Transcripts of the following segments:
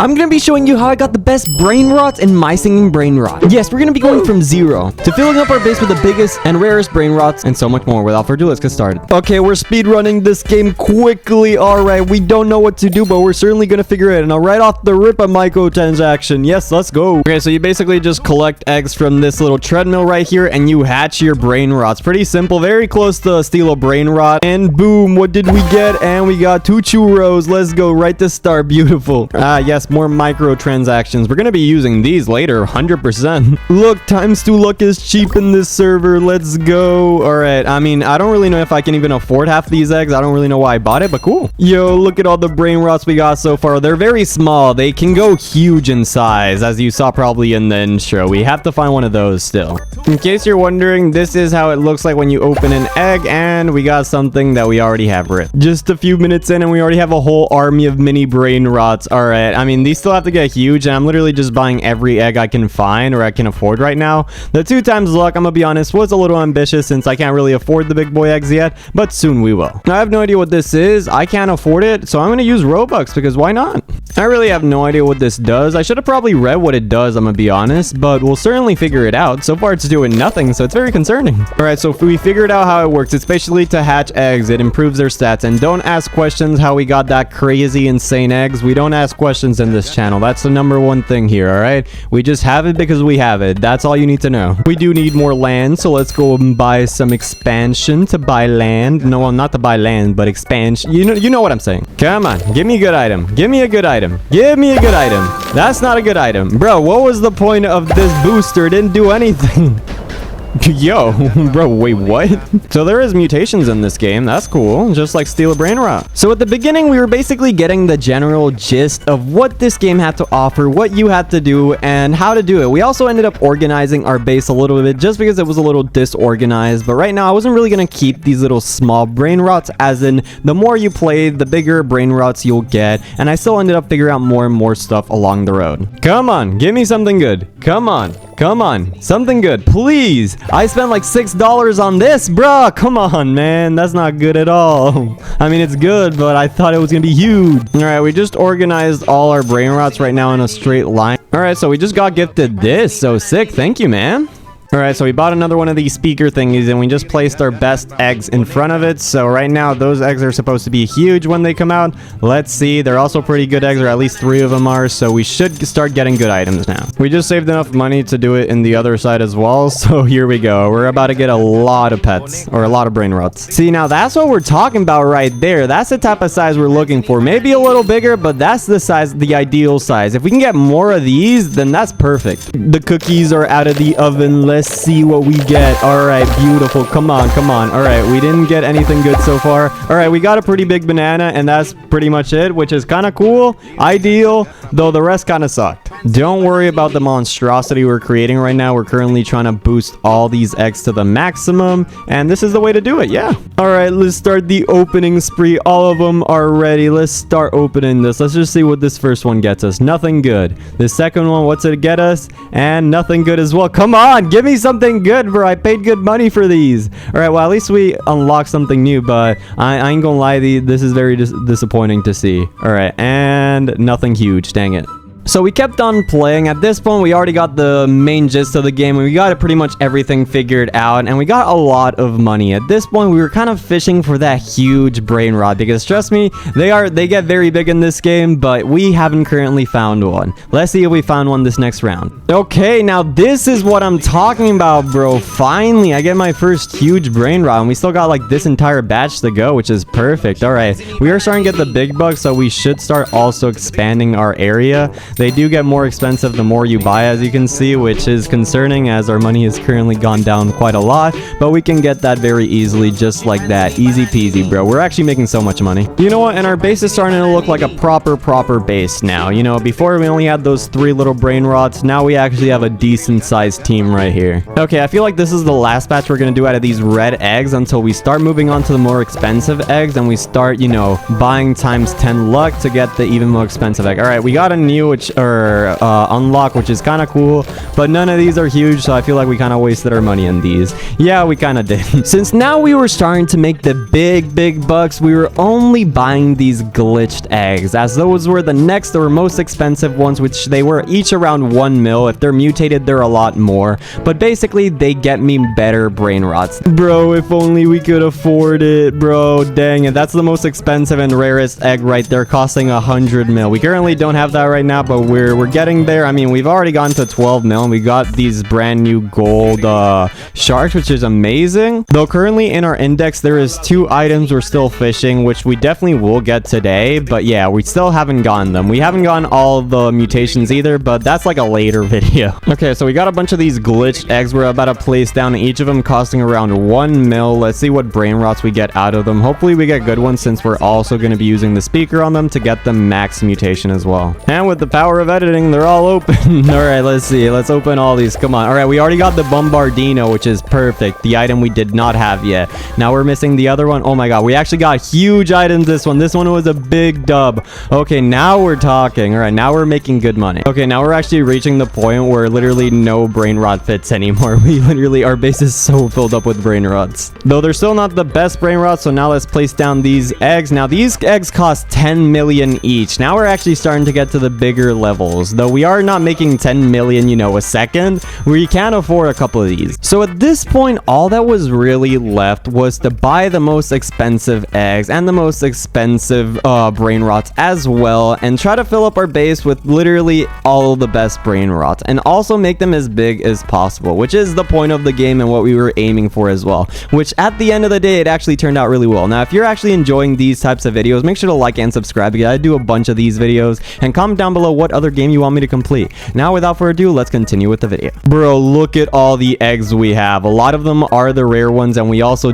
I'm gonna be showing you how I got the best brain rots in my singing brain rot. Yes, we're gonna be going from 0 to filling up our base with the biggest and rarest brain rots and so much more. Without further ado, let's get started. Okay, we're speed running this game quickly. All right, we don't know what to do, but we're certainly gonna figure it out. And right off the rip, a microtransaction. Yes, let's go. Okay, so you basically just collect eggs from this little treadmill right here, and you hatch your brain rots. Pretty simple, very close to steal a brain rot. And boom, what did we get? And we got 2 churros. Let's go right to start. Beautiful. Ah, yes, more microtransactions. We're gonna be using these later, 100%. Look, ×2 luck is cheap in this server. Let's go. All right, I mean, I don't really know if I can even afford half these eggs. I don't really know why I bought it, but cool. Yo, look at all the brain rots we got so far. They're very small. They can go huge in size, as you saw probably in the intro. We have to find one of those still. In case you're wondering, this is how it looks like when you open an egg, and we got something that we already have ripped. Just a few minutes in, and we already have a whole army of mini brain rots. All right, I mean, these still have to get huge, and I'm literally just buying every egg I can find or I can afford right now. The 2 times luck, I'm gonna be honest, was a little ambitious since I can't really afford the big boy eggs yet, but soon we will. I have no idea what this is. I can't afford it, so I'm gonna use Robux because why not? I really have no idea what this does. I should have probably read what it does, I'm gonna be honest, but we'll certainly figure it out. So far, it's doing nothing, so it's very concerning. All right, so if we figured out how it works, it's basically to hatch eggs. It improves their stats, and don't ask questions how we got that crazy, insane eggs. We don't ask questions in this channel. That's the #1 thing here, all right? We just have it because we have it. That's all you need to know. We do need more land, so let's go and buy some expansion to buy land. No, well, not to buy land, but expansion. You know what I'm saying. Come on, give me a good item. Give me a good item. Give me a good item. That's not a good item. Bro, what was the point of this booster? It didn't do anything. Yo, bro, wait, what? So there is mutations in this game. That's cool. Just like steal a brain rot. So at the beginning, we were basically getting the general gist of what this game had to offer, what you had to do, and how to do it. We also ended up organizing our base a little bit just because it was a little disorganized. But right now, I wasn't really going to keep these little small brain rots, as in the more you play, the bigger brain rots you'll get. And I still ended up figuring out more and more stuff along the road. Come on, give me something good. Come on. Come on, something good, please. I spent like $6 on this, bruh. Come on, man. That's not good at all. I mean, it's good, but I thought it was gonna be huge. All right, we just organized all our brain rots right now in a straight line. All right, so we just got gifted this. So sick. Thank you, man. All right, so we bought another one of these speaker thingies, and we just placed our best eggs in front of it. So right now, those eggs are supposed to be huge when they come out. Let's see. They're also pretty good eggs, or at least 3 of them are. So we should start getting good items now. We just saved enough money to do it in the other side as well. So here we go. We're about to get a lot of pets, or a lot of brain rots. See, now that's what we're talking about right there. That's the type of size we're looking for. Maybe a little bigger, but that's the size, the ideal size. If we can get more of these, then that's perfect. The cookies are out of the oven. Let's see what we get. All right, beautiful. Come on, come on. All right, we didn't get anything good so far. All right, we got a pretty big banana, and that's pretty much it, which is kind of cool. Ideal, though the rest kind of sucked. Don't worry about the monstrosity we're creating right now. We're currently trying to boost all these eggs to the maximum, and this is the way to do it, yeah. All right, let's start the opening spree. All of them are ready. Let's start opening this. Let's just see what this first one gets us. Nothing good. The second one, what's it get us? And nothing good as well. Come on, give me something good, bro. I paid good money for these. All right, well, at least we unlocked something new, but I ain't gonna lie, this is very disappointing to see. All right, and nothing huge. Dang it. So we kept on playing. At this point, we already got the main gist of the game, and we got pretty much everything figured out, and we got a lot of money. At this point, we were kind of fishing for that huge brain rod, because trust me, they get very big in this game, but we haven't currently found one. Let's see if we found one this next round. Okay, now this is what I'm talking about, bro. Finally, I get my first huge brain rod, and we still got like this entire batch to go, which is perfect. All right, we are starting to get the big bucks, so we should start also expanding our area. They do get more expensive the more you buy, as you can see, which is concerning as our money has currently gone down quite a lot, but we can get that very easily just like that. Easy peasy, bro. We're actually making so much money. You know what? And our base is starting to look like a proper base now. You know, before we only had those 3 little brain rots. Now we actually have a decent sized team right here. Okay, I feel like this is the last batch we're going to do out of these red eggs until we start moving on to the more expensive eggs, and we start, you know, buying ×10 luck to get the even more expensive egg. All right, we got a new which are unlock, which is kind of cool, but none of these are huge, so I feel like we kind of wasted our money on these. Yeah, we kind of did. Since now we were starting to make the big bucks, we were only buying these glitched eggs, as those were the next or most expensive ones, which they were each around 1 mil. If they're mutated, they're a lot more, but basically they get me better brain rots. Bro, if only we could afford it, bro. Dang it, that's the most expensive and rarest egg right there, costing 100 mil. We currently don't have that right now, but we're getting there. I mean, we've already gone to 12 mil, and we got these brand new gold sharks, which is amazing. Though currently in our index there is 2 items we're still fishing, which we definitely will get today, but yeah, we still haven't gotten them. We haven't gotten all the mutations either, but that's like a later video. Okay, so we got a bunch of these glitched eggs we're about to place down, each of them costing around 1 mil. Let's see what brain rots we get out of them. Hopefully we get good ones, since we're also going to be using the speaker on them to get the max mutation as well. And with the power of editing, they're all open. All right, let's see. Let's open all these. Come on. All right, we already got the Bombardino, which is perfect. The item we did not have yet. Now we're missing the other one. Oh my god, we actually got huge items this one. This one was a big dub. Okay, now we're talking. All right, now we're making good money. Okay, now we're actually reaching the point where literally no brain rot fits anymore. We literally, our base is so filled up with brain rots. Though they're still not the best brain rots, so now let's place down these eggs. Now these eggs cost 10 million each. Now we're actually starting to get to the bigger levels. Though we are not making 10 million, you know, a second, we can afford a couple of these. So at this point, all that was really left was to buy the most expensive eggs and the most expensive brain rots as well, and try to fill up our base with literally all the best brain rots, and also make them as big as possible, which is the point of the game and what we were aiming for as well, which at the end of the day, it actually turned out really well. Now, if you're actually enjoying these types of videos, make sure to like and subscribe, because I do a bunch of these videos, and comment down below what other game you want me to complete. Now, without further ado, let's continue with the video. Bro, look at all the eggs we have. A lot of them are the rare ones, and we also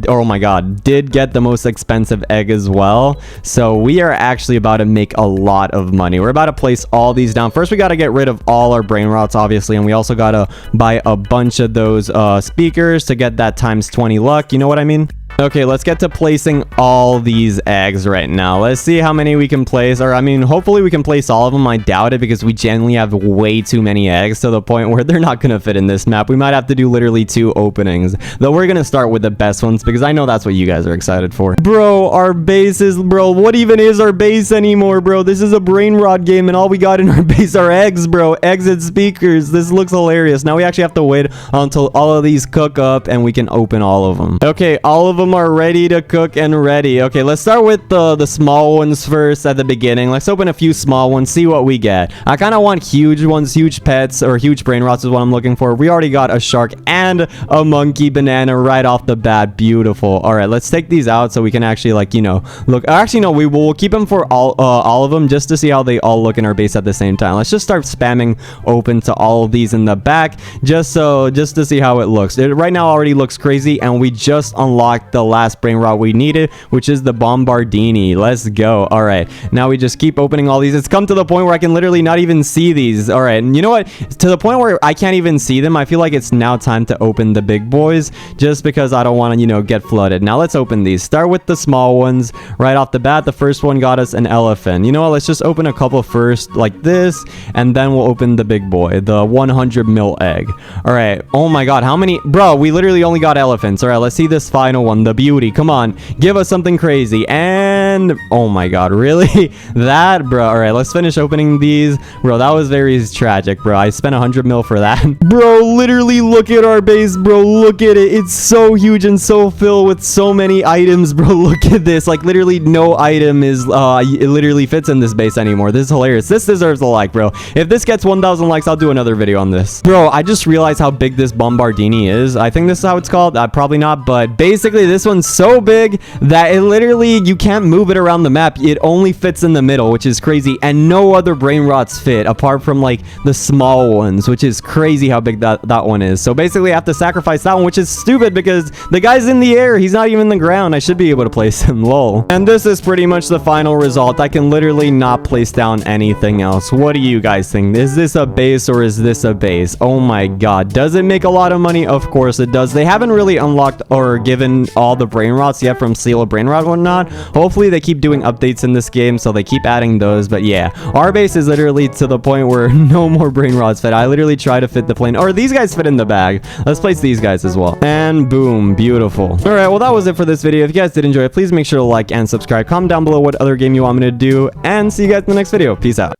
oh my god, did get the most expensive egg as well. So we are actually about to make a lot of money. We're about to place all these down. First, we got to get rid of all our brain rots, obviously, and we also got to buy a bunch of those speakers to get that times 20 luck. You know what I mean? Okay, let's get to placing all these eggs right now. Let's see how many we can place. Or, I mean, hopefully we can place all of them. I doubt it, because we generally have way too many eggs to the point where they're not going to fit in this map. We might have to do literally 2 openings. Though we're going to start with the best ones, because I know that's what you guys are excited for. Bro, our base is... Bro, what even is our base anymore, bro? This is a brain rot game, and all we got in our base are eggs, bro. Eggs and speakers. This looks hilarious. Now we actually have to wait until all of these cook up, and we can open all of them. Okay, all of them are ready to cook and ready. Okay, let's start with the small ones first at the beginning. Let's open a few small ones, see what we get. I kind of want huge ones, huge pets, or huge brain rots is what I'm looking for. We already got a shark and a monkey banana right off the bat. Beautiful. All right, let's take these out so we can actually, like, you know, look. Actually, no, we'll keep them for all of them, just to see how they all look in our base at the same time. Let's just start spamming open to all of these in the back, just to see how it looks. It right now already looks crazy, and we just unlocked the last brain rot we needed, which is the Bombardini. Let's go. All right, now we just keep opening all these. It's come to the point where I can literally not even see these. All right, and you know what, to the point where I can't even see them, I feel like it's now time to open the big boys, just because I don't want to, you know, get flooded. Now let's open these. Start with the small ones right off the bat. The first one got us an elephant. You know what, let's just open a couple first, like this, and then we'll open the big boy, the 100 mil egg. All right, oh my god, how many? Bro, we literally only got elephants. All right, let's see this final one, the beauty. Come on, give us something crazy. And oh my god, really? That, bro. All right, let's finish opening these. Bro, that was very tragic, bro. I spent 100 mil for that. Bro, literally look at our base, bro. Look at it. It's so huge and so filled with so many items, bro. Look at this. Like, literally no item is it literally fits in this base anymore. This is hilarious. This deserves a like, bro. If this gets 1,000 likes, I'll do another video on this. Bro, I just realized how big this Bombardini is. I think this is how it's called. Probably not, but basically this one's so big that it literally, you can't move it around the map. It only fits in the middle, which is crazy, and no other brain rots fit apart from like the small ones, which is crazy how big that one is. So basically I have to sacrifice that one, which is stupid because the guy's in the air. He's not even in the ground. I should be able to place him. Lol. And this is pretty much the final result. I can literally not place down anything else. What do you guys think? Is this a base or is this a base? Oh my god, does it make a lot of money? Of course it does. They haven't really unlocked or given all the brain rots yet from Seal of Brainrot and whatnot. Hopefully they keep doing updates in this game, so they keep adding those. But yeah, our base is literally to the point where no more brain rots fit. I literally try to fit the plane, or these guys fit in the bag. Let's place these guys as well. And boom, beautiful. All right, well, that was it for this video. If you guys did enjoy it, please make sure to like and subscribe. Comment down below what other game you want me to do, and see you guys in the next video. Peace out.